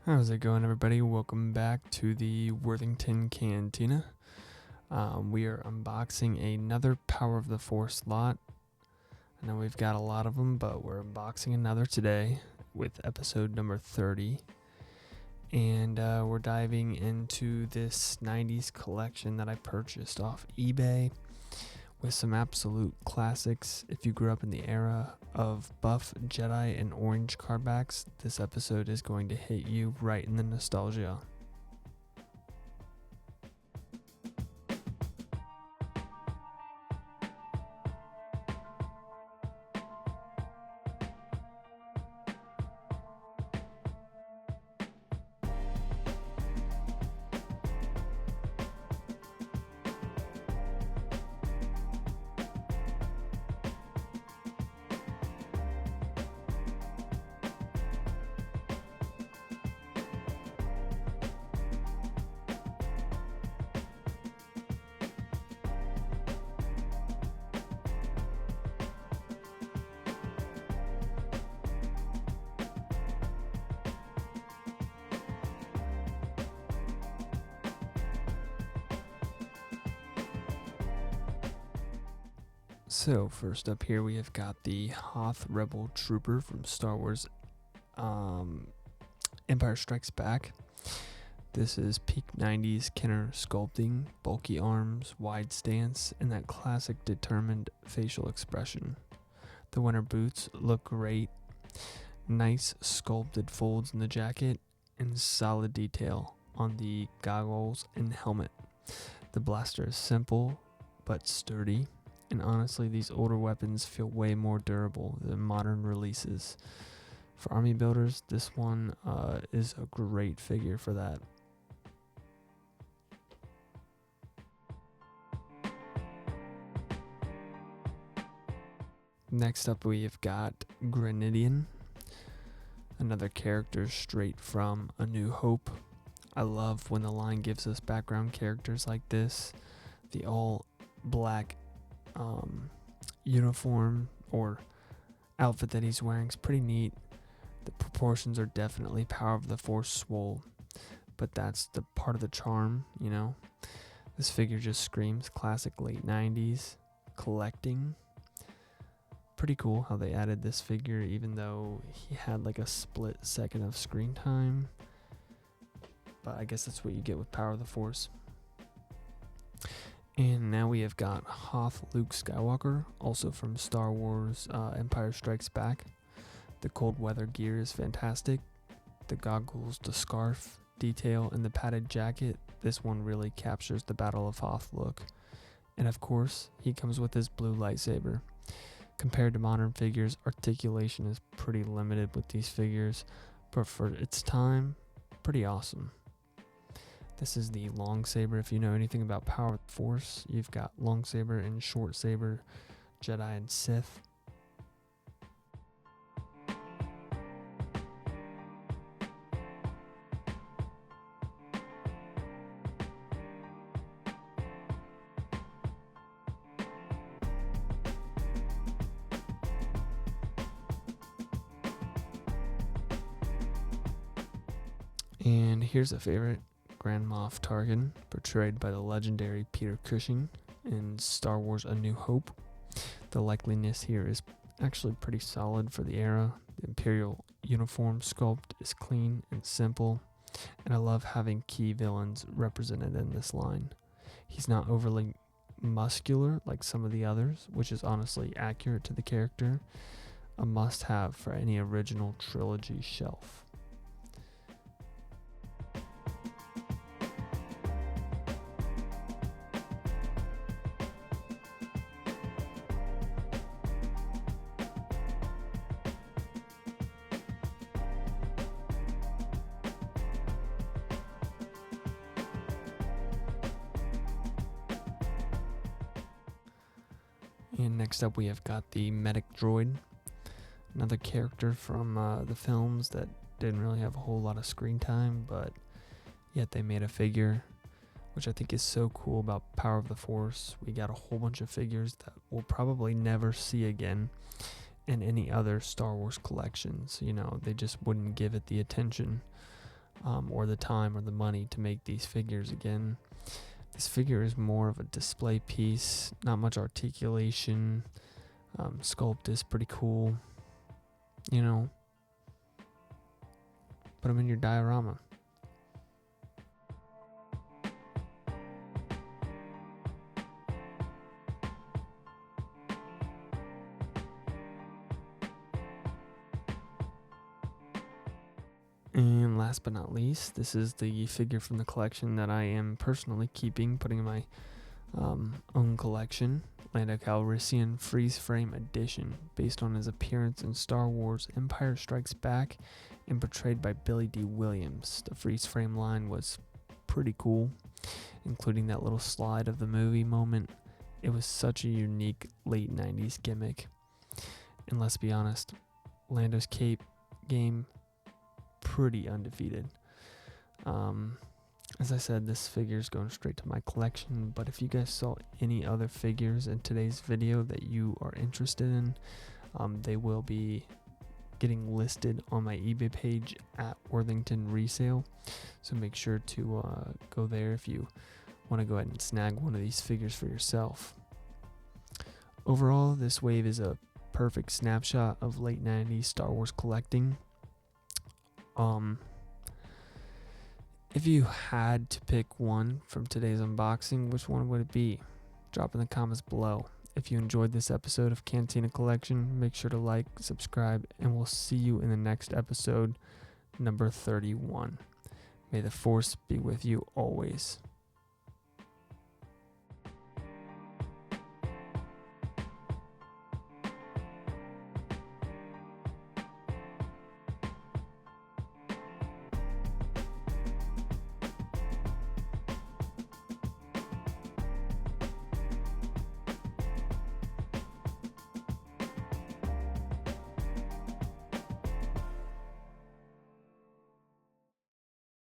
How's it going, everybody? Welcome back to the Worthington Cantina. We are unboxing another Power of the Force lot. I know we've got a lot of them, but we're unboxing another today with episode number 30. And we're diving into this 90s collection that I purchased off eBay with some absolute classics. If you grew up in the era of buff, Jedi, and orange cardbacks, this episode is going to hit you right in the nostalgia. So first up here we have got the Hoth Rebel Trooper from Star Wars Empire Strikes Back. This is peak 90s Kenner sculpting, bulky arms, wide stance, and that classic determined facial expression. The winter boots look great, nice sculpted folds in the jacket, and solid detail on the goggles and helmet. The blaster is simple but sturdy, and honestly these older weapons feel way more durable than modern releases. For army builders, this one is a great figure for that. Next up we have got Grenadian, another character straight from A New Hope. I love when the line gives us background characters like this. The all black uniform or outfit that he's wearing is pretty neat. The proportions are definitely Power of the Force swole, but that's the part of the charm, you know. This figure just screams classic late 90s collecting. Pretty cool how they added this figure even though he had like a split second of screen time, but I guess that's what you get with Power of the Force. And now we have got Hoth Luke Skywalker, also from Star Wars Empire Strikes Back. The cold weather gear is fantastic. The goggles, the scarf detail, and the padded jacket, this one really captures the Battle of Hoth look. And of course, he comes with his blue lightsaber. Compared to modern figures, articulation is pretty limited with these figures, but for its time, pretty awesome. This is the long saber. If you know anything about Power of the Force, you've got long saber and short saber, Jedi and Sith. And here's a favorite. Grand Moff Tarkin, portrayed by the legendary Peter Cushing in Star Wars A New Hope. The likeliness here is actually pretty solid for the era. The Imperial uniform sculpt is clean and simple, and I love having key villains represented in this line. He's not overly muscular like some of the others, which is honestly accurate to the character. A must-have for any original trilogy shelf. And next up we have got the medic droid, another character from the films that didn't really have a whole lot of screen time, but yet they made a figure, which I think is so cool about Power of the Force. We got a whole bunch of figures that we'll probably never see again in any other Star Wars collections. You know, they just wouldn't give it the attention. or the time or the money to make these figures again. This figure is more of a display piece, not much articulation. Sculpt is pretty cool, you know. Put them in your diorama. And last but not least, this is the figure from the collection that I am personally keeping, putting in my own collection. Lando Calrissian Freeze Frame Edition, based on his appearance in Star Wars Empire Strikes Back and portrayed by Billy D. Williams. The freeze frame line was pretty cool, including that little slide of the movie moment. It was such a unique late 90s gimmick. And let's be honest, Lando's cape game, pretty undefeated. As I said, this figure is going straight to my collection, but if you guys saw any other figures in today's video that you are interested in, they will be getting listed on my eBay page at Worthington Resale, so make sure to go there if you want to go ahead and snag one of these figures for yourself. Overall, this wave is a perfect snapshot of late 90s Star Wars collecting. If you had to pick one from today's unboxing, which one would it be? Drop in the comments below. If you enjoyed this episode of Cantina Collection, make sure to like, subscribe, and we'll see you in the next episode, number 31. May the Force be with you always.